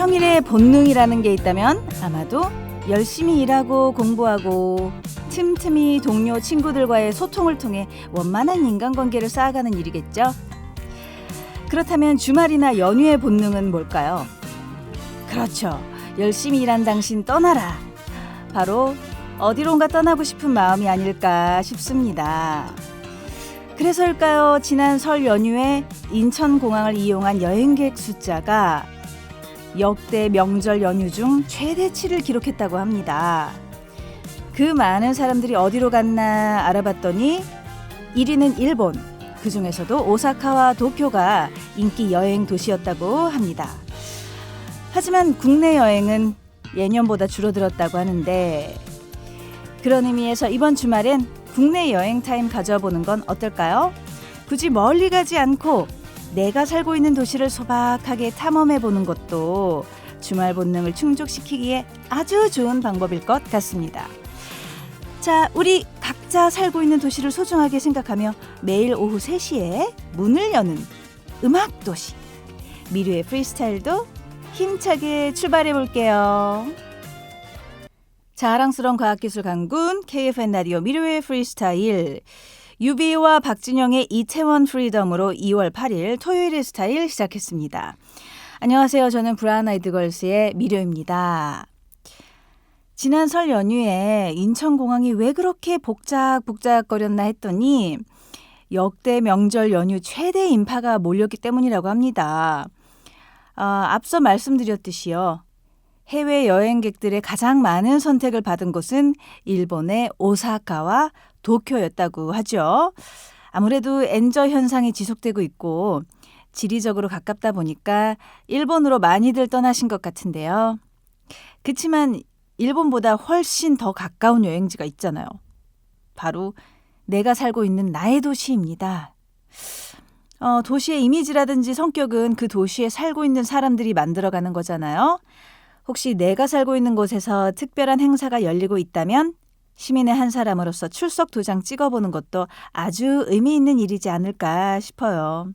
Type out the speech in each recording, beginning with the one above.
평일에 본능이라는 게 있다면 아마도 열심히 일하고 공부하고 틈틈이 동료 친구들과의 소통을 통해 원만한 인간관계를 쌓아가는 일이겠죠. 그렇다면 주말이나 연휴의 본능은 뭘까요? 그렇죠. 열심히 일한 당신 떠나라. 바로 어디론가 떠나고 싶은 마음이 아닐까 싶습니다. 그래서일까요? 지난 설 연휴에 인천공항을 이용한 여행객 숫자가 역대 명절 연휴 중 최대치를 기록했다고 합니다. 그 많은 사람들이 어디로 갔나 알아봤더니 1위는 일본, 그 중에서도 오사카와 도쿄가 인기 여행 도시였다고 합니다. 하지만 국내 여행은 예년보다 줄어들었다고 하는데 그런 의미에서 이번 주말엔 국내 여행 타임 가져보는 건 어떨까요? 굳이 멀리 가지 않고 내가 살고 있는 도시를 소박하게 탐험해보는 것도 주말 본능을 충족시키기에 아주 좋은 방법일 것 같습니다. 자, 우리 각자 살고 있는 도시를 소중하게 생각하며 매일 오후 3시에 문을 여는 음악도시 미르의 프리스타일도 힘차게 출발해볼게요. 자랑스러운 과학기술 강군 KFN 라디오 미르의 프리스타일 유비와 박진영의 이태원 프리덤으로 2월 8일 토요일의 스타일 시작했습니다. 안녕하세요. 저는 브라운 아이드 걸스의 미르입니다. 지난 설 연휴에 인천공항이 왜 그렇게 복작복작거렸나 했더니 역대 명절 연휴 최대 인파가 몰렸기 때문이라고 합니다. 앞서 말씀드렸듯이요. 해외 여행객들의 가장 많은 선택을 받은 곳은 일본의 오사카와 도쿄였다고 하죠. 아무래도 엔저 현상이 지속되고 있고 지리적으로 가깝다 보니까 일본으로 많이들 떠나신 것 같은데요. 그치만 일본보다 훨씬 더 가까운 여행지가 있잖아요. 바로 내가 살고 있는 나의 도시입니다. 도시의 이미지라든지 성격은 그 도시에 살고 있는 사람들이 만들어가는 거잖아요. 혹시 내가 살고 있는 곳에서 특별한 행사가 열리고 있다면 시민의 한 사람으로서 출석 도장 찍어보는 것도 아주 의미 있는 일이지 않을까 싶어요.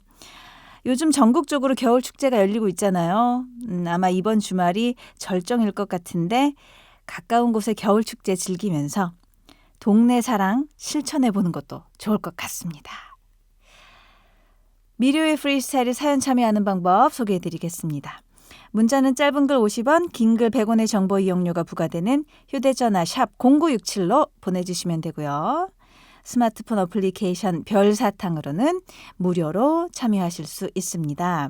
요즘 전국적으로 겨울 축제가 열리고 있잖아요. 아마 이번 주말이 절정일 것 같은데 가까운 곳의 겨울 축제 즐기면서 동네 사랑 실천해보는 것도 좋을 것 같습니다. 미르의 프리스타일에 사연 참여하는 방법 소개해드리겠습니다. 문자는 짧은 글 50원, 긴 글 100원의 정보 이용료가 부과되는 휴대전화 샵 0967로 보내주시면 되고요. 스마트폰 어플리케이션 별사탕으로는 무료로 참여하실 수 있습니다.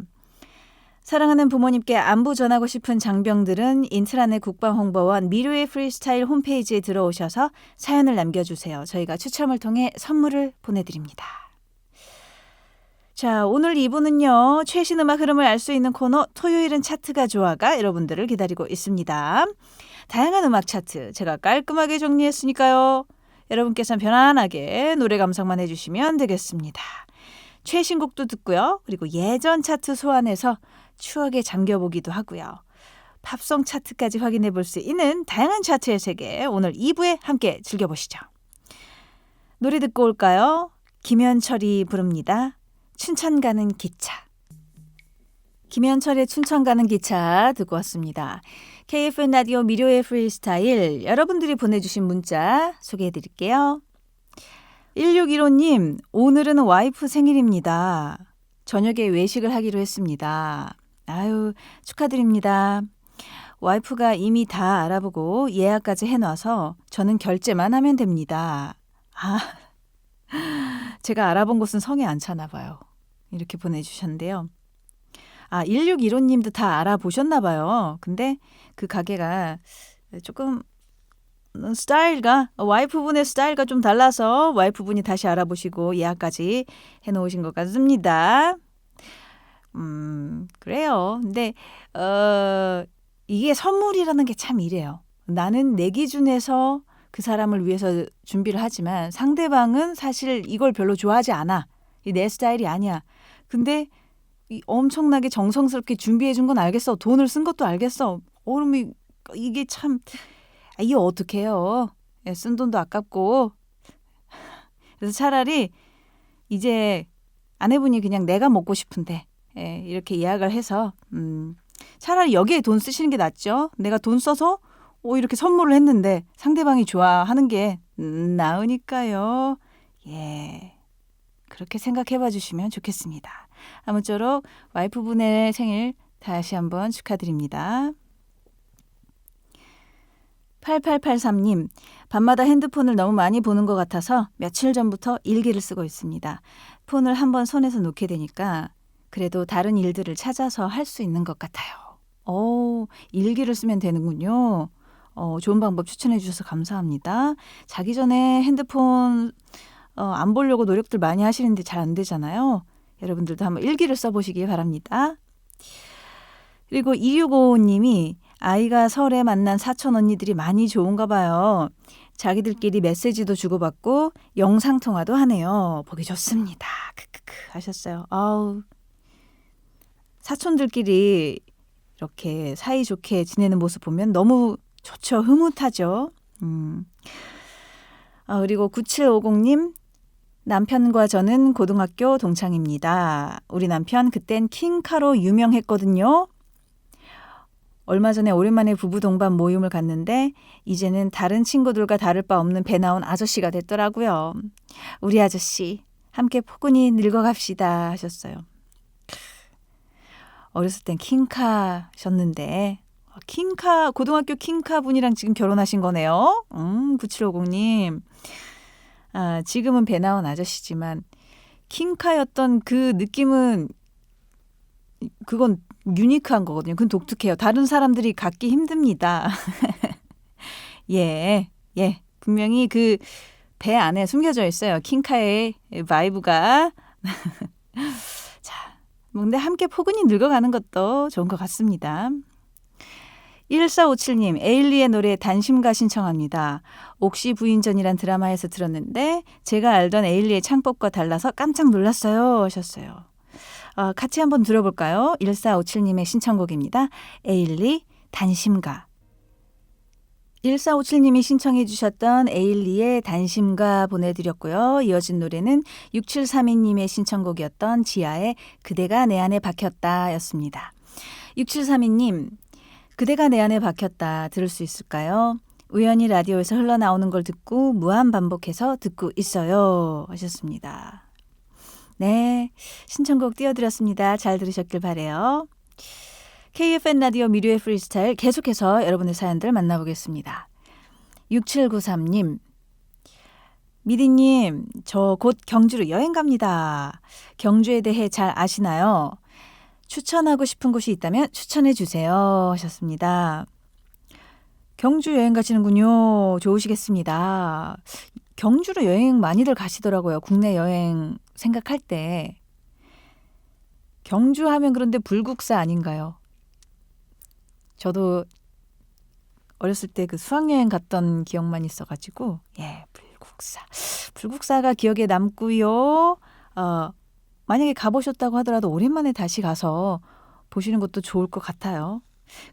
사랑하는 부모님께 안부 전하고 싶은 장병들은 인트라넷 국방홍보원 미르의 프리스타일 홈페이지에 들어오셔서 사연을 남겨주세요. 저희가 추첨을 통해 선물을 보내드립니다. 자, 오늘 2부는요. 최신 음악 흐름을 알 수 있는 코너 토요일은 차트가 좋아가 여러분들을 기다리고 있습니다. 다양한 음악 차트 제가 깔끔하게 정리했으니까요. 여러분께서는 편안하게 노래 감상만 해주시면 되겠습니다. 최신곡도 듣고요. 그리고 예전 차트 소환해서 추억에 잠겨보기도 하고요. 팝송 차트까지 확인해 볼 수 있는 다양한 차트의 세계 오늘 2부에 함께 즐겨보시죠. 노래 듣고 올까요? 김현철이 부릅니다. 춘천 가는 기차. 김현철의 춘천 가는 기차 듣고 왔습니다. KFN 라디오 미르의 프리스타일 여러분들이 보내주신 문자 소개해드릴게요. 1615님, 오늘은 와이프 생일입니다. 저녁에 외식을 하기로 했습니다. 아유, 축하드립니다. 와이프가 이미 다 알아보고 예약까지 해놔서 저는 결제만 하면 됩니다. 제가 알아본 곳은 성에 안 차나 봐요. 이렇게 보내주셨는데요. 1615님도 다 알아보셨나 봐요. 근데 그 가게가 조금 스타일과 와이프분의 스타일과 좀 달라서 와이프분이 다시 알아보시고 예약까지 해놓으신 것 같습니다. 그래요. 근데 이게 선물이라는 게 참 이래요. 나는 내 기준에서 그 사람을 위해서 준비를 하지만 상대방은 사실 이걸 별로 좋아하지 않아. 내 스타일이 아니야. 근데 엄청나게 정성스럽게 준비해 준 건 알겠어. 돈을 쓴 것도 알겠어. 그럼 이게 참 이게 어떡해요. 쓴 돈도 아깝고. 그래서 차라리 이제 아내분이 그냥 내가 먹고 싶은데 이렇게 예약을 해서 차라리 여기에 돈 쓰시는 게 낫죠. 내가 돈 써서 이렇게 선물을 했는데 상대방이 좋아하는 게 나으니까요. 예, 그렇게 생각해봐 주시면 좋겠습니다. 아무쪼록 와이프분의 생일 다시 한번 축하드립니다. 8883님, 밤마다 핸드폰을 너무 많이 보는 것 같아서 며칠 전부터 일기를 쓰고 있습니다. 폰을 한번 손에서 놓게 되니까 그래도 다른 일들을 찾아서 할 수 있는 것 같아요. 일기를 쓰면 되는군요. 좋은 방법 추천해 주셔서 감사합니다. 자기 전에 핸드폰 안 보려고 노력들 많이 하시는데 잘 안 되잖아요. 여러분들도 한번 일기를 써보시기 바랍니다. 그리고 2655님이 아이가 설에 만난 사촌 언니들이 많이 좋은가 봐요. 자기들끼리 메시지도 주고받고 영상통화도 하네요. 보기 좋습니다. 크크크 하셨어요. 아우, 사촌들끼리 이렇게 사이좋게 지내는 모습 보면 너무 좋죠. 흐뭇하죠. 그리고 9750님, 남편과 저는 고등학교 동창입니다. 우리 남편 그땐 킹카로 유명했거든요. 얼마 전에 오랜만에 부부 동반 모임을 갔는데 이제는 다른 친구들과 다를 바 없는 배 나온 아저씨가 됐더라고요. 우리 아저씨 함께 포근히 늙어갑시다 하셨어요. 어렸을 땐 킹카셨는데 고등학교 킹카 분이랑 지금 결혼하신 거네요. 9750님. 지금은 배 나온 아저씨지만 킹카였던 그 느낌은 그건 유니크한 거거든요. 그건 독특해요. 다른 사람들이 갖기 힘듭니다. 예. 분명히 그 배 안에 숨겨져 있어요. 킹카의 바이브가. 자, 근데 함께 포근히 늙어가는 것도 좋은 것 같습니다. 1457님, 에일리의 노래 단심가 신청합니다. 옥시 부인전이란 드라마에서 들었는데 제가 알던 에일리의 창법과 달라서 깜짝 놀랐어요 하셨어요. 같이 한번 들어볼까요? 1457님의 신청곡입니다. 에일리 단심가. 1457님이 신청해 주셨던 에일리의 단심가 보내드렸고요. 이어진 노래는 6732님의 신청곡이었던 지아의 그대가 내 안에 박혔다 였습니다. 6732님, 그대가 내 안에 박혔다 들을 수 있을까요? 우연히 라디오에서 흘러나오는 걸 듣고 무한 반복해서 듣고 있어요 하셨습니다. 네, 신청곡 띄워드렸습니다. 잘 들으셨길 바라요. KFN 라디오 미르의 프리스타일 계속해서 여러분의 사연들 만나보겠습니다. 6793님, 미디님, 저 곧 경주로 여행 갑니다. 경주에 대해 잘 아시나요? 추천하고 싶은 곳이 있다면 추천해 주세요 하셨습니다. 경주 여행 가시는군요. 좋으시겠습니다. 경주로 여행 많이들 가시더라고요. 국내 여행 생각할 때. 경주 하면 그런데 불국사 아닌가요? 저도 어렸을 때 그 수학여행 갔던 기억만 있어가지고 불국사가 기억에 남고요. 만약에 가보셨다고 하더라도 오랜만에 다시 가서 보시는 것도 좋을 것 같아요.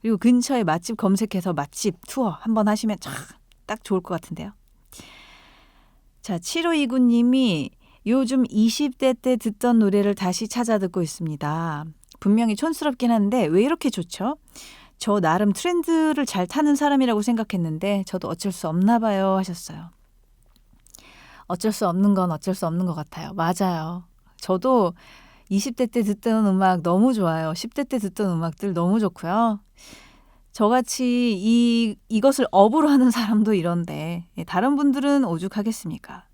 그리고 근처에 맛집 검색해서 맛집 투어 한번 하시면 딱 좋을 것 같은데요. 자, 7529님이 요즘 20대 때 듣던 노래를 다시 찾아 듣고 있습니다. 분명히 촌스럽긴 한데 왜 이렇게 좋죠? 저 나름 트렌드를 잘 타는 사람이라고 생각했는데 저도 어쩔 수 없나 봐요 하셨어요. 어쩔 수 없는 건 어쩔 수 없는 것 같아요. 맞아요. 저도 20대 때 듣던 음악 너무 좋아요. 10대 때 듣던 음악들 너무 좋고요. 저같이 이것을 업으로 하는 사람도 이런데 다른 분들은 오죽하겠습니까?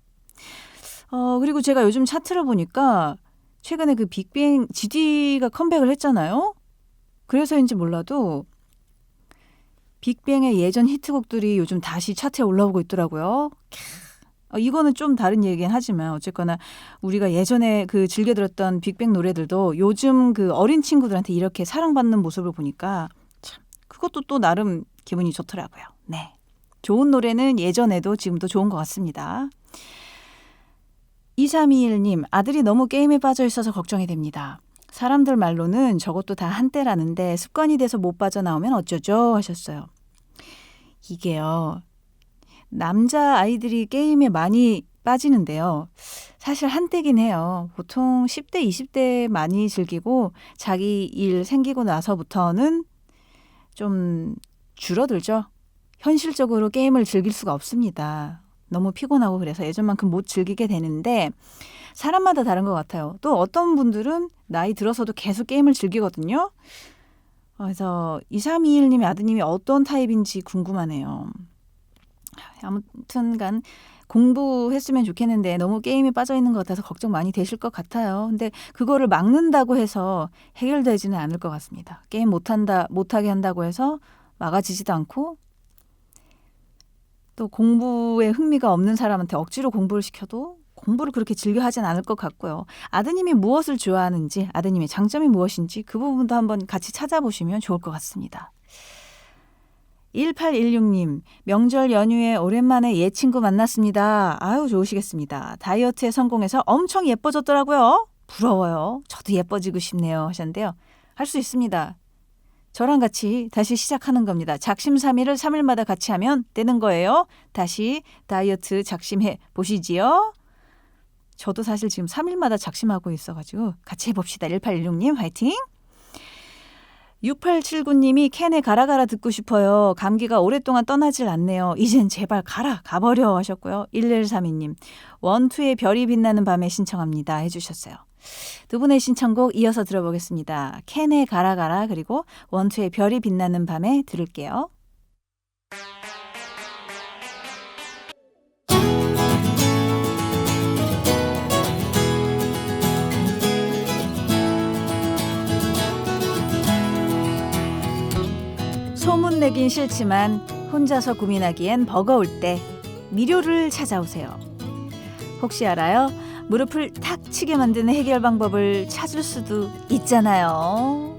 그리고 제가 요즘 차트를 보니까 최근에 그 빅뱅 GD가 컴백을 했잖아요. 그래서인지 몰라도 빅뱅의 예전 히트곡들이 요즘 다시 차트에 올라오고 있더라고요. 이거는 좀 다른 얘기긴 하지만 어쨌거나 우리가 예전에 그 즐겨 들었던 빅뱅 노래들도 요즘 그 어린 친구들한테 이렇게 사랑받는 모습을 보니까 참 그것도 또 나름 기분이 좋더라고요. 네, 좋은 노래는 예전에도 지금도 좋은 것 같습니다. 2321님, 아들이 너무 게임에 빠져 있어서 걱정이 됩니다. 사람들 말로는 저것도 다 한때라는데 습관이 돼서 못 빠져나오면 어쩌죠 하셨어요. 이게요, 남자 아이들이 게임에 많이 빠지는데요. 사실 한때긴 해요. 보통 10대, 20대 많이 즐기고 자기 일 생기고 나서부터는 좀 줄어들죠. 현실적으로 게임을 즐길 수가 없습니다. 너무 피곤하고 그래서 예전만큼 못 즐기게 되는데 사람마다 다른 것 같아요. 또 어떤 분들은 나이 들어서도 계속 게임을 즐기거든요. 그래서 2321님의 아드님이 어떤 타입인지 궁금하네요. 아무튼 간 공부했으면 좋겠는데 너무 게임에 빠져 있는 것 같아서 걱정 많이 되실 것 같아요. 근데 그거를 막는다고 해서 해결되지는 않을 것 같습니다. 게임 못하게 한다고 해서 막아지지도 않고 또 공부에 흥미가 없는 사람한테 억지로 공부를 시켜도 공부를 그렇게 즐겨 하진 않을 것 같고요. 아드님이 무엇을 좋아하는지, 아드님의 장점이 무엇인지 그 부분도 한번 같이 찾아보시면 좋을 것 같습니다. 1816님, 명절 연휴에 오랜만에 옛 친구 만났습니다. 아유, 좋으시겠습니다. 다이어트에 성공해서 엄청 예뻐졌더라고요. 부러워요. 저도 예뻐지고 싶네요. 하셨는데요. 할 수 있습니다. 저랑 같이 다시 시작하는 겁니다. 작심삼일을 3일마다 같이 하면 되는 거예요. 다시 다이어트 작심해 보시지요. 저도 사실 지금 3일마다 작심하고 있어가지고 같이 해봅시다. 1816님 화이팅! 6879님이 캔에 가라 듣고 싶어요. 감기가 오랫동안 떠나질 않네요. 이젠 제발 가버려 하셨고요. 1132님 원투의 별이 빛나는 밤에 신청합니다 해주셨어요. 두 분의 신청곡 이어서 들어보겠습니다. 캔의 가라 그리고 원투의 별이 빛나는 밤에 들을게요. 소문내긴 싫지만 혼자서 고민하기엔 버거울 때 미료를 찾아오세요. 혹시 알아요? 무릎을 탁 치게 만드는 해결 방법을 찾을 수도 있잖아요.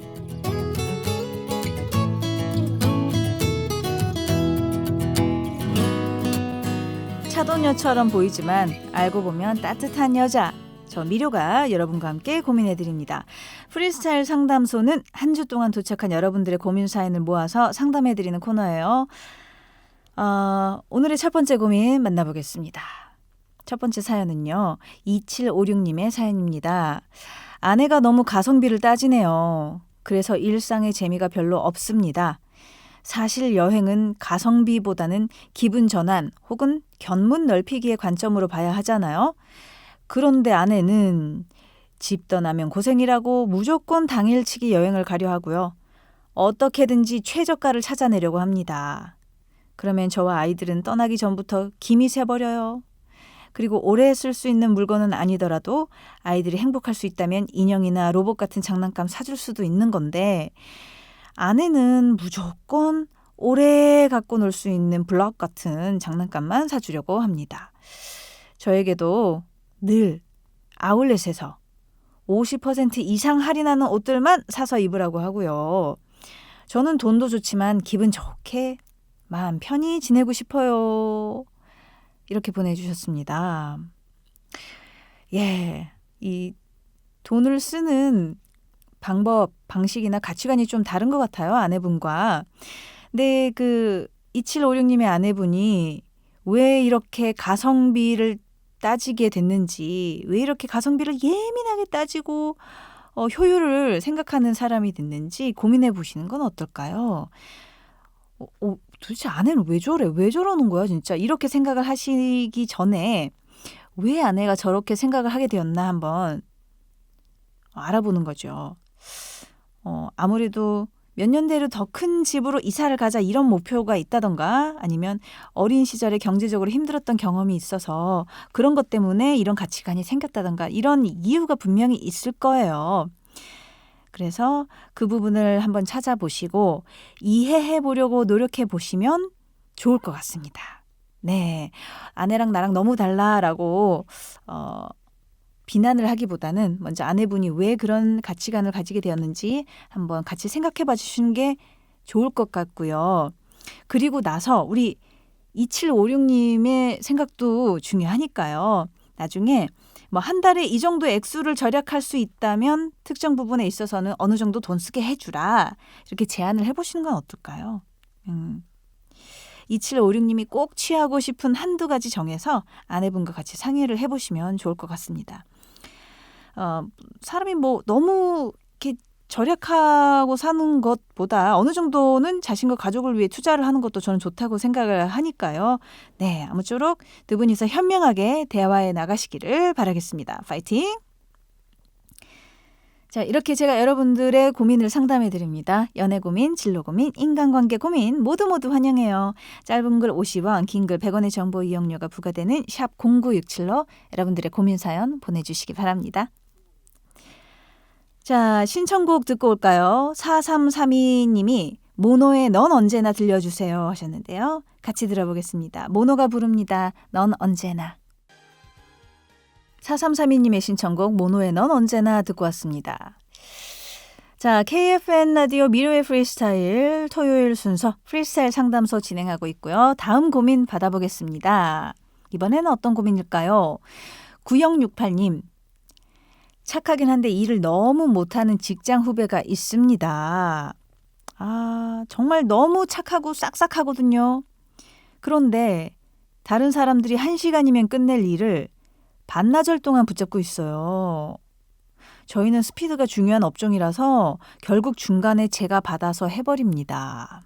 차도녀처럼 보이지만 알고 보면 따뜻한 여자. 저 미료가 여러분과 함께 고민해드립니다. 프리스타일 상담소는 한 주 동안 도착한 여러분들의 고민 사연을 모아서 상담해드리는 코너예요. 오늘의 첫 번째 고민 만나보겠습니다. 첫 번째 사연은요. 2756님의 사연입니다. 아내가 너무 가성비를 따지네요. 그래서 일상의 재미가 별로 없습니다. 사실 여행은 가성비보다는 기분 전환 혹은 견문 넓히기의 관점으로 봐야 하잖아요. 그런데 아내는 집 떠나면 고생이라고 무조건 당일치기 여행을 가려 하고요. 어떻게든지 최저가를 찾아내려고 합니다. 그러면 저와 아이들은 떠나기 전부터 김이 새버려요. 그리고 오래 쓸 수 있는 물건은 아니더라도 아이들이 행복할 수 있다면 인형이나 로봇 같은 장난감 사줄 수도 있는 건데 아내는 무조건 오래 갖고 놀 수 있는 블럭 같은 장난감만 사주려고 합니다. 저에게도 늘 아울렛에서 50% 이상 할인하는 옷들만 사서 입으라고 하고요. 저는 돈도 좋지만 기분 좋게 마음 편히 지내고 싶어요. 이렇게 보내주셨습니다. 예, 이 돈을 쓰는 방식이나 가치관이 좀 다른 것 같아요. 아내분과. 근데 2756님의 아내분이 왜 이렇게 가성비를 따지게 됐는지, 왜 이렇게 가성비를 예민하게 따지고 효율을 생각하는 사람이 됐는지 고민해 보시는 건 어떨까요? 도대체 아내는 왜 저래? 왜 저러는 거야 진짜? 이렇게 생각을 하시기 전에 왜 아내가 저렇게 생각을 하게 되었나 한번 알아보는 거죠. 아무래도 몇 년 뒤로 더 큰 집으로 이사를 가자 이런 목표가 있다던가 아니면 어린 시절에 경제적으로 힘들었던 경험이 있어서 그런 것 때문에 이런 가치관이 생겼다던가 이런 이유가 분명히 있을 거예요. 그래서 그 부분을 한번 찾아보시고 이해해 보려고 노력해 보시면 좋을 것 같습니다. 네, 아내랑 나랑 너무 달라라고 비난을 하기보다는 먼저 아내분이 왜 그런 가치관을 가지게 되었는지 한번 같이 생각해 봐 주시는 게 좋을 것 같고요. 그리고 나서 우리 2756님의 생각도 중요하니까요. 나중에 한 달에 이 정도 액수를 절약할 수 있다면 특정 부분에 있어서는 어느 정도 돈 쓰게 해주라. 이렇게 제안을 해보시는 건 어떨까요? 2756님이 꼭 취하고 싶은 한두 가지 정해서 아내분과 같이 상의를 해보시면 좋을 것 같습니다. 사람이 너무 이렇게 절약하고 사는 것보다 어느 정도는 자신과 가족을 위해 투자를 하는 것도 저는 좋다고 생각을 하니까요. 네, 아무쪼록 두 분이서 현명하게 대화해 나가시기를 바라겠습니다. 파이팅! 자, 이렇게 제가 여러분들의 고민을 상담해 드립니다. 연애 고민, 진로 고민, 인간관계 고민 모두 환영해요. 짧은 글 50원, 긴 글 100원의 정보 이용료가 부과되는 샵 0967로 여러분들의 고민 사연 보내주시기 바랍니다. 자, 신청곡 듣고 올까요? 4332님이 모노의 넌 언제나 들려주세요 하셨는데요. 같이 들어보겠습니다. 모노가 부릅니다. 넌 언제나. 4332님의 신청곡 모노의 넌 언제나 듣고 왔습니다. 자, KFN 라디오 미르의 프리스타일 토요일 순서 프리스타일 상담소 진행하고 있고요. 다음 고민 받아보겠습니다. 이번에는 어떤 고민일까요? 9068님. 착하긴 한데 일을 너무 못하는 직장 후배가 있습니다. 정말 너무 착하고 싹싹하거든요. 그런데 다른 사람들이 1시간이면 끝낼 일을 반나절 동안 붙잡고 있어요. 저희는 스피드가 중요한 업종이라서 결국 중간에 제가 받아서 해버립니다.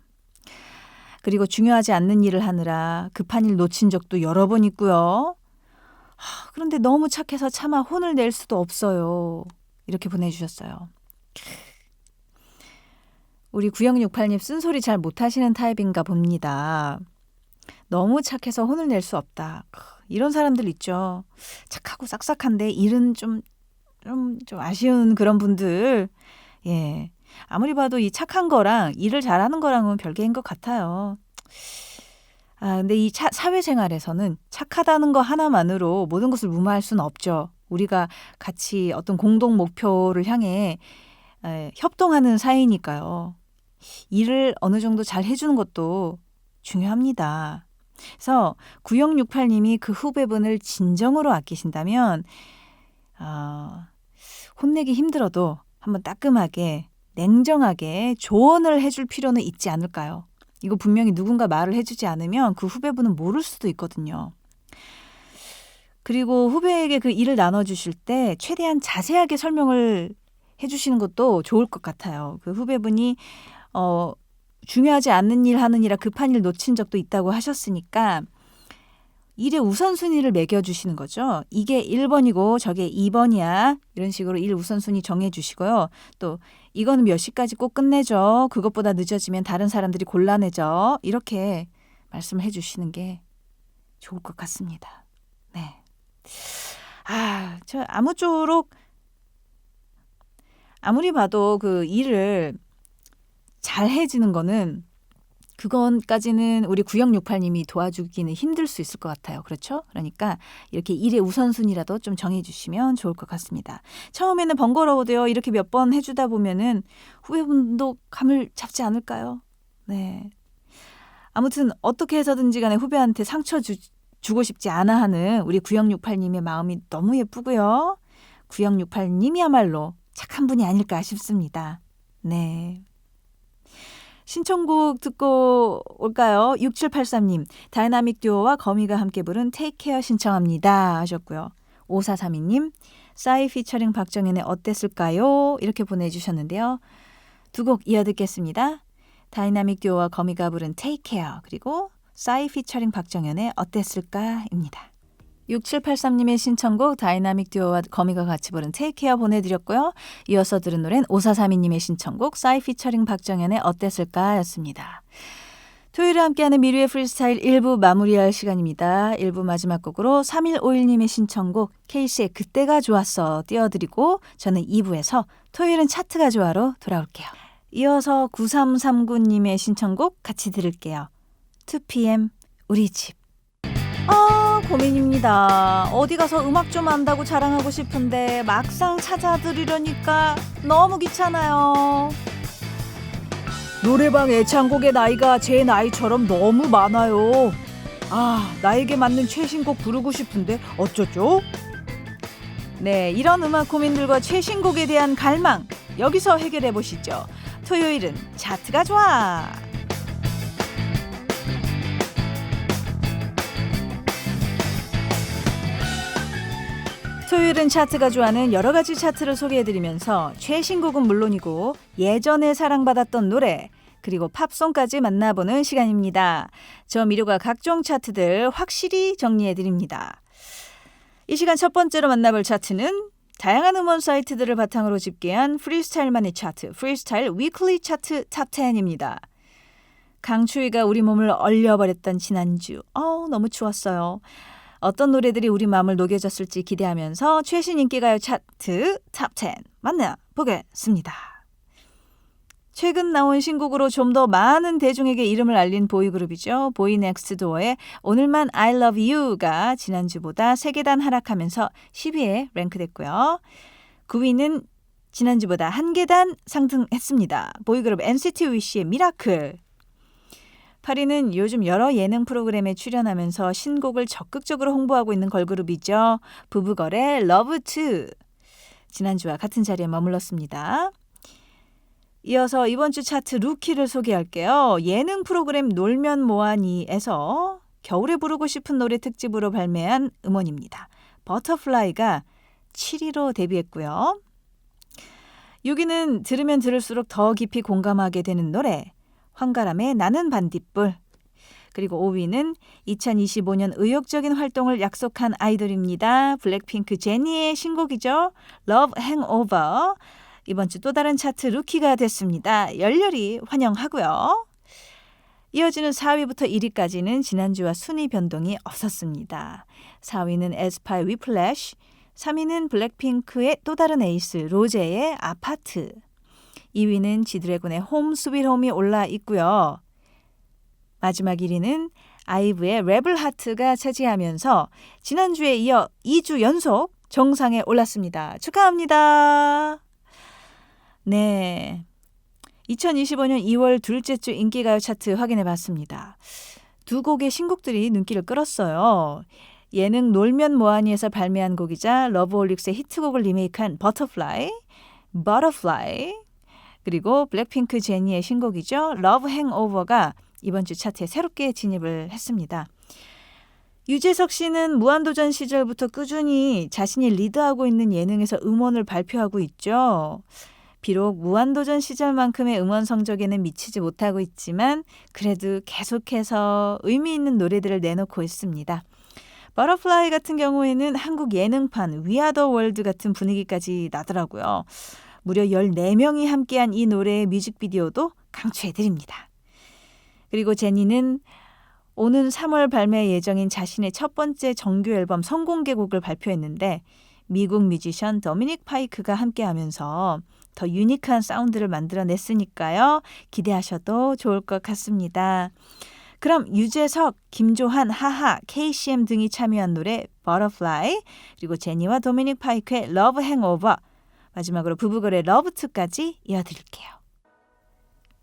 그리고 중요하지 않는 일을 하느라 급한 일 놓친 적도 여러 번 있고요. 그런데 너무 착해서 차마 혼을 낼 수도 없어요. 이렇게 보내주셨어요. 우리 9068님 쓴소리 잘 못하시는 타입인가 봅니다. 너무 착해서 혼을 낼 수 없다. 이런 사람들 있죠. 착하고 싹싹한데 일은 좀 아쉬운 그런 분들. 예. 아무리 봐도 이 착한 거랑 일을 잘하는 거랑은 별개인 것 같아요. 근데 이 사회생활에서는 착하다는 거 하나만으로 모든 것을 무마할 수는 없죠. 우리가 같이 어떤 공동 목표를 향해 협동하는 사이니까요. 일을 어느 정도 잘 해주는 것도 중요합니다. 그래서 9068님이 그 후배분을 진정으로 아끼신다면 혼내기 힘들어도 한번 따끔하게 냉정하게 조언을 해줄 필요는 있지 않을까요? 이거 분명히 누군가 말을 해주지 않으면 그 후배분은 모를 수도 있거든요. 그리고 후배에게 그 일을 나눠주실 때 최대한 자세하게 설명을 해주시는 것도 좋을 것 같아요. 그 후배분이 중요하지 않는 일 하느니라 급한 일 놓친 적도 있다고 하셨으니까 일의 우선순위를 매겨주시는 거죠. 이게 1번이고 저게 2번이야. 이런 식으로 일 우선순위 정해주시고요. 또 이거는 몇 시까지 꼭 끝내죠. 그것보다 늦어지면 다른 사람들이 곤란해져. 이렇게 말씀을 해주시는 게 좋을 것 같습니다. 네. 저 아무쪼록 아무리 봐도 그 일을 잘 해지는 거는 그건까지는 우리 9068님이 도와주기는 힘들 수 있을 것 같아요. 그렇죠? 그러니까 이렇게 일의 우선순위라도 좀 정해주시면 좋을 것 같습니다. 처음에는 번거로워도요. 이렇게 몇 번 해주다 보면은 후배분도 감을 잡지 않을까요? 네. 아무튼 어떻게 해서든지 간에 후배한테 상처 주고 싶지 않아 하는 우리 9068님의 마음이 너무 예쁘고요. 9068님이야말로 착한 분이 아닐까 싶습니다. 네. 신청곡 듣고 올까요? 6783님 다이나믹 듀오와 거미가 함께 부른 Take Care 신청합니다 하셨고요. 5432님 싸이 피처링 박정현의 어땠을까요? 이렇게 보내주셨는데요. 두 곡 이어 듣겠습니다. 다이나믹 듀오와 거미가 부른 Take Care 그리고 싸이 피처링 박정현의 어땠을까입니다. 6783님의 신청곡 다이나믹 듀오와 거미가 같이 부른 Take Care 보내드렸고요. 이어서 들은 노래는 5432님의 신청곡 싸이 피처링 박정현의 어땠을까 였습니다. 토요일에 함께하는 미르의 프리스타일 1부 마무리할 시간입니다. 1부 마지막 곡으로 3151님의 신청곡 케이스의 그때가 좋았어 띄워드리고 저는 2부에서 토요일은 차트가 좋아로 돌아올게요. 이어서 9339님의 신청곡 같이 들을게요. 2PM 우리 집. 고민입니다. 어디 가서 음악 좀 안다고 자랑하고 싶은데 막상 찾아들으려니까 너무 귀찮아요. 노래방 애창곡의 나이가 제 나이처럼 너무 많아요. 나에게 맞는 최신곡 부르고 싶은데 어쩌죠? 네, 이런 음악 고민들과 최신곡에 대한 갈망 여기서 해결해 보시죠. 토요일은 차트가 좋아. 토요일은 차트가 좋아하는 여러 가지 차트를 소개해드리면서 최신곡은 물론이고 예전에 사랑받았던 노래 그리고 팝송까지 만나보는 시간입니다. 저 미료가 각종 차트들 확실히 정리해드립니다. 이 시간 첫 번째로 만나볼 차트는 다양한 음원 사이트들을 바탕으로 집계한 프리스타일만의 차트, 프리스타일 위클리 차트 탑 10입니다. 강추위가 우리 몸을 얼려버렸던 지난주, 너무 추웠어요. 어떤 노래들이 우리 마음을 녹여줬을지 기대하면서 최신 인기가요 차트 탑 10 만나보겠습니다. 최근 나온 신곡으로 좀 더 많은 대중에게 이름을 알린 보이그룹이죠. 보이넥스트도어의 오늘만 I Love You가 지난주보다 3계단 하락하면서 10위에 랭크됐고요. 9위는 지난주보다 1계단 상승했습니다. 보이그룹 NCT 위시의 미라클. 8위는 요즘 여러 예능 프로그램에 출연하면서 신곡을 적극적으로 홍보하고 있는 걸그룹이죠. 부부걸의 Love2. 지난주와 같은 자리에 머물렀습니다. 이어서 이번 주 차트 루키를 소개할게요. 예능 프로그램 놀면 뭐하니에서 겨울에 부르고 싶은 노래 특집으로 발매한 음원입니다. 버터플라이가 7위로 데뷔했고요. 6위는 들으면 들을수록 더 깊이 공감하게 되는 노래 황가람의 나는 반딧불. 그리고 5위는 2025년 의욕적인 활동을 약속한 아이돌입니다. 블랙핑크 제니의 신곡이죠. Love Hangover. 이번 주 또 다른 차트 루키가 됐습니다. 열렬히 환영하고요. 이어지는 4위부터 1위까지는 지난주와 순위 변동이 없었습니다. 4위는 에스파의 위플래시, 3위는 블랙핑크의 또 다른 에이스 로제의 아파트, 2위는 지드래곤의 홈 스윗 홈이 올라 있고요. 마지막 1위는 아이브의 레벨 하트가 차지하면서 지난주에 이어 2주 연속 정상에 올랐습니다. 축하합니다. 네, 2025년 2월 둘째 주 인기가요 차트 확인해 봤습니다. 두 곡의 신곡들이 눈길을 끌었어요. 예능 놀면 뭐하니에서 발매한 곡이자 러브홀릭스의 히트곡을 리메이크한 버터플라이, 그리고 블랙핑크 제니의 신곡이죠. Love Hangover가 이번 주 차트에 새롭게 진입을 했습니다. 유재석 씨는 무한도전 시절부터 꾸준히 자신이 리드하고 있는 예능에서 음원을 발표하고 있죠. 비록 무한도전 시절만큼의 음원 성적에는 미치지 못하고 있지만 그래도 계속해서 의미 있는 노래들을 내놓고 있습니다. 버터플라이 같은 경우에는 한국 예능판 위아더 월드 같은 분위기까지 나더라고요. 무려 14명이 함께한 이 노래의 뮤직비디오도 강추해드립니다. 그리고 제니는 오는 3월 발매 예정인 자신의 첫 번째 정규 앨범 선공개곡을 발표했는데 미국 뮤지션 더미닉 파이크가 함께하면서 더 유니크한 사운드를 만들어냈으니까요. 기대하셔도 좋을 것 같습니다. 그럼 유재석, 김조한, 하하, KCM 등이 참여한 노래 Butterfly, 그리고 제니와 도미닉 파이크의 Love Hangover, 마지막으로 부부걸의 Love2까지 이어드릴게요.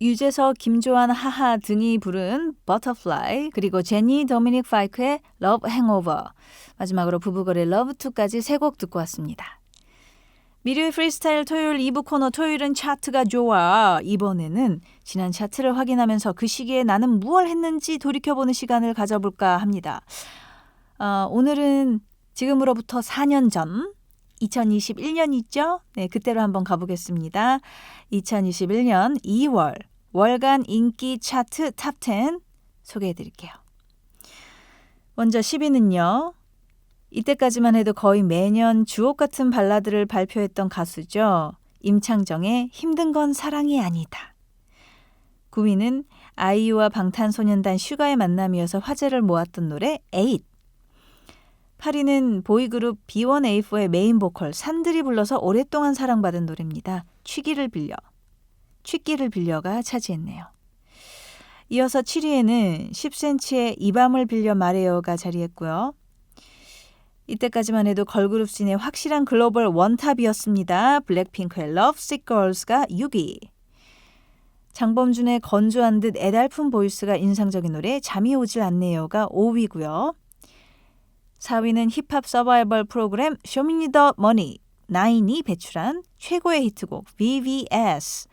유재석, 김조한, 하하 등이 부른 Butterfly, 그리고 제니, 도미닉 파이크의 Love Hangover, 마지막으로 부부걸의 Love2까지 세 곡 듣고 왔습니다. 미료의 프리스타일 토요일 2부 코너 토요일은 차트가 좋아. 이번에는 지난 차트를 확인하면서 그 시기에 나는 무엇을 했는지 돌이켜보는 시간을 가져볼까 합니다. 오늘은 지금으로부터 4년 전 2021년 있죠? 네, 그때로 한번 가보겠습니다. 2021년 2월 월간 인기 차트 탑 10 소개해드릴게요. 먼저 10위는요. 이때까지만 해도 거의 매년 주옥 같은 발라드를 발표했던 가수죠. 임창정의 힘든 건 사랑이 아니다. 9위는 아이유와 방탄소년단 슈가의 만남이어서 화제를 모았던 노래 8. 8위는 보이그룹 B1A4의 메인 보컬 산들이 불러서 오랫동안 사랑받은 노래입니다. 취기를 빌려가 차지했네요. 이어서 7위에는 10cm의 이 밤을 빌려 말해요가 자리했고요. 이때까지만 해도 걸그룹 씬의 확실한 글로벌 원탑이었습니다. 블랙핑크의 Lovesick Girls가 6위. 장범준의 건조한 듯 애달픈 보이스가 인상적인 노래 잠이 오질 않네요가 5위고요. 4위는 힙합 서바이벌 프로그램 쇼미니 더 머니 9이 배출한 최고의 히트곡 VVS.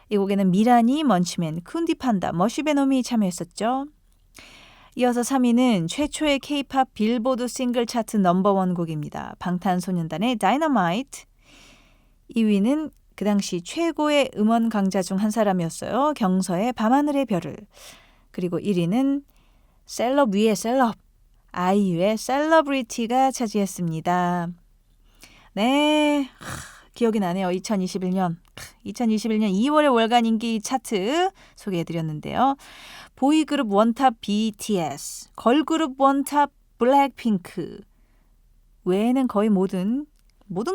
이 곡에는 미라니, 먼치맨, 쿤디판다, 머시베놈이 참여했었죠. 이어서 3위는 최초의 K-팝 빌보드 싱글 차트 넘버원 곡입니다. 방탄소년단의 Dynamite. 2위는 그 당시 최고의 음원 강자 중 한 사람이었어요. 경서의 밤하늘의 별을. 그리고 1위는 셀럽 위의 셀럽, 아이유의 셀러브리티가 차지했습니다. 네, 기억이 나네요. 2021년 2월의 월간 인기 차트 소개해드렸는데요. 보이그룹 원탑 BTS, 걸그룹 원탑 블랙핑크 외에는 거의 모든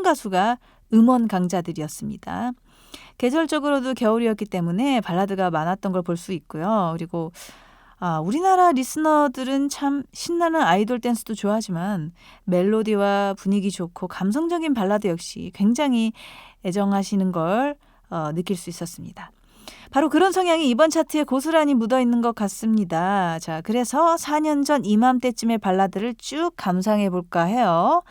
가수가 음원 강자들이었습니다. 계절적으로도 겨울이었기 때문에 발라드가 많았던 걸 볼 수 있고요. 그리고 우리나라 리스너들은 참 신나는 아이돌 댄스도 좋아하지만 멜로디와 분위기 좋고 감성적인 발라드 역시 굉장히 애정하시는 걸 느낄 수 있었습니다. 바로 그런 성향이 이번 차트에 고스란히 묻어있는 것 같습니다. 자, 그래서 4년 전 이맘때쯤의 발라드를 쭉 감상해 볼까 해요.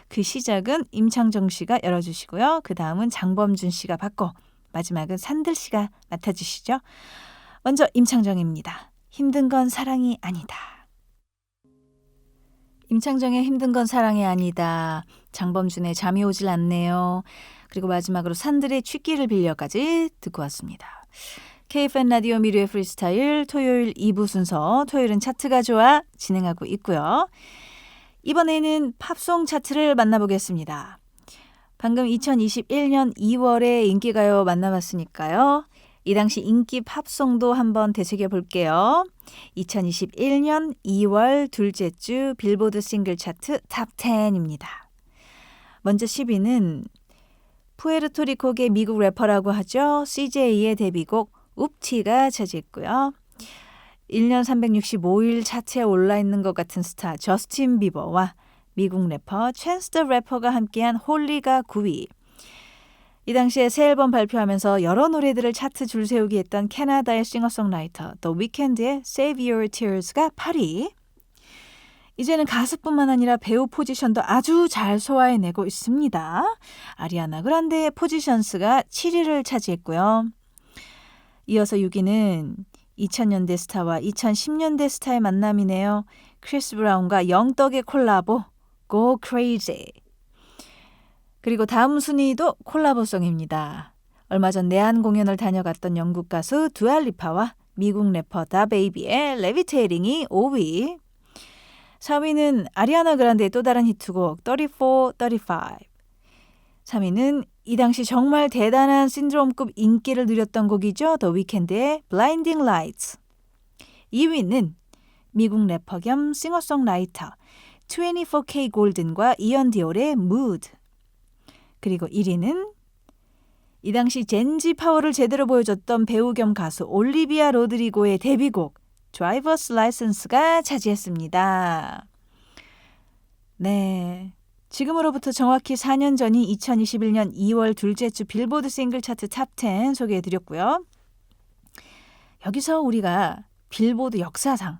그 시작은 임창정 씨가 열어주시고요. 그 다음은 장범준 씨가 받고 마지막은 산들 씨가 맡아주시죠. 먼저 임창정입니다. 힘든 건 사랑이 아니다. 임창정의 힘든 건 사랑이 아니다. 장범준의 잠이 오질 않네요. 그리고 마지막으로 산들의 취기를 빌려까지 듣고 왔습니다. KFN 라디오 미르의 프리스타일 토요일 2부 순서, 토요일은 차트가 좋아 진행하고 있고요. 이번에는 팝송 차트를 만나보겠습니다. 방금 2021년 2월에 인기가요 만나봤으니까요. 이 당시 인기 팝송도 한번 되새겨볼게요. 2021년 2월 둘째 주 빌보드 싱글 차트 탑 10입니다. 먼저 10위는 푸에르토리코계 미국 래퍼라고 하죠. CJ의 데뷔곡 웁티가 차지했고요. 1년 365일 차트에 올라있는 것 같은 스타 저스틴 비버와 미국 래퍼 챈스 더 래퍼가 함께한 홀리가 9위. 이 당시에 새 앨범 발표하면서 여러 노래들을 차트 줄 세우기 했던 캐나다의 싱어송라이터 The Weeknd의 Save Your Tears가 8위. 이제는 가수뿐만 아니라 배우 포지션도 아주 잘 소화해내고 있습니다. 아리아나 그란데의 포지션스가 7위를 차지했고요. 이어서 6위는 2000년대 스타와 2010년대 스타의 만남이네요. 크리스 브라운과 영떡의 콜라보 Go Crazy. 그리고 다음 순위도 콜라보송입니다. 얼마 전 내한 공연을 다녀갔던 영국 가수 두알리파와 미국 래퍼 다베이비의 레비테이링이 5위. 4위는 아리아나 그란데의 또 다른 히트곡 34, 35. 3위는 이 당시 정말 대단한 신드롬급 인기를 누렸던 곡이죠. The Weeknd의 Blinding Lights. 2위는 미국 래퍼 겸 싱어송라이터 24K 골든과 이언 디올의 Mood. 그리고 1위는 이 당시 젠지 파워를 제대로 보여줬던 배우 겸 가수 올리비아 로드리고의 데뷔곡 Driver's License가 차지했습니다. 네, 지금으로부터 정확히 4년 전인 2021년 2월 둘째 주 빌보드 싱글 차트 탑 10 소개해드렸고요. 여기서 우리가 빌보드 역사상,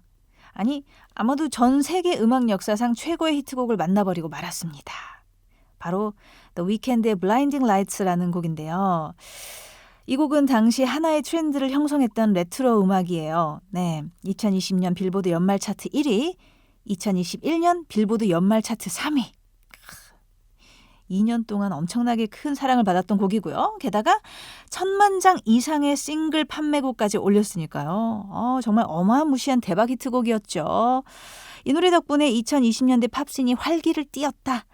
아니 아마도 전 세계 음악 역사상 최고의 히트곡을 만나버리고 말았습니다. 바로 The Weeknd의 Blinding Lights라는 곡인데요. 이 곡은 당시 하나의 트렌드를 형성했던 레트로 음악이에요. 네, 2020년 빌보드 연말 차트 1위, 2021년 빌보드 연말 차트 3위. 2년 동안 엄청나게 큰 사랑을 받았던 곡이고요. 게다가 1000만 장 이상의 싱글 판매곡까지 올렸으니까요. 정말 어마무시한 대박 히트곡이었죠. 이 노래 덕분에 2020년대 팝씬이 활기를 띠었다.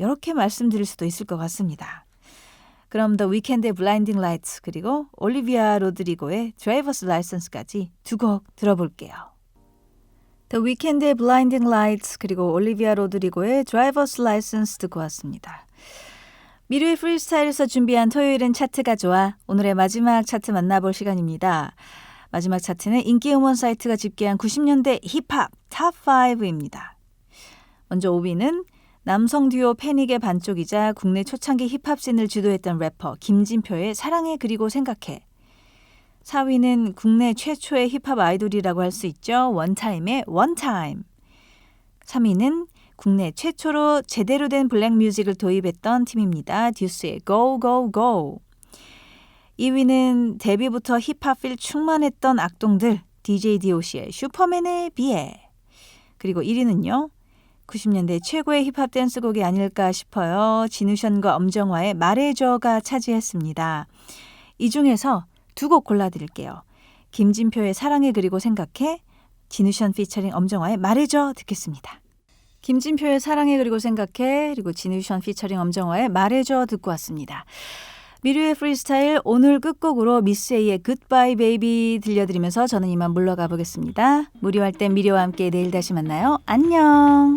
이렇게 말씀드릴 수도 있을 것 같습니다. 그럼 The Weeknd의 Blinding Lights 그리고 올리비아 로드리고의 Driver's License까지 두 곡 들어볼게요. The Weeknd의 Blinding Lights 그리고 올리비아 로드리고의 Driver's License 듣고 왔습니다. 미르의 프리스타일에서 준비한 토요일은 차트가 좋아 오늘의 마지막 차트 만나볼 시간입니다. 마지막 차트는 인기 음원 사이트가 집계한 90년대 힙합 탑 5입니다. 먼저 5위는 남성 듀오 패닉의 반쪽이자 국내 초창기 힙합씬을 주도했던 래퍼 김진표의 사랑해 그리고 생각해. 4위는 국내 최초의 힙합 아이돌이라고 할 수 있죠. 원타임의 원타임. 3위는 국내 최초로 제대로 된 블랙 뮤직을 도입했던 팀입니다. 듀스의 Go Go Go. 2위는 데뷔부터 힙합 필 충만했던 악동들 DJ DOC의 슈퍼맨에 비해. 그리고 1위는요. 90년대 최고의 힙합 댄스곡이 아닐까 싶어요. 진우션과 엄정화의 말해줘가 차지했습니다. 이 중에서 두 곡 골라드릴게요. 김진표의 사랑해 그리고 생각해, 진우션 피처링 엄정화의 말해줘 듣겠습니다. 김진표의 사랑해 그리고 생각해, 그리고 진우션 피처링 엄정화의 말해줘 듣고 왔습니다. 미르의 프리스타일 오늘 끝곡으로 미스 A의 굿바이 베이비 들려드리면서 저는 이만 물러가 보겠습니다. 무료할 땐 미리와 함께 내일 다시 만나요. 안녕.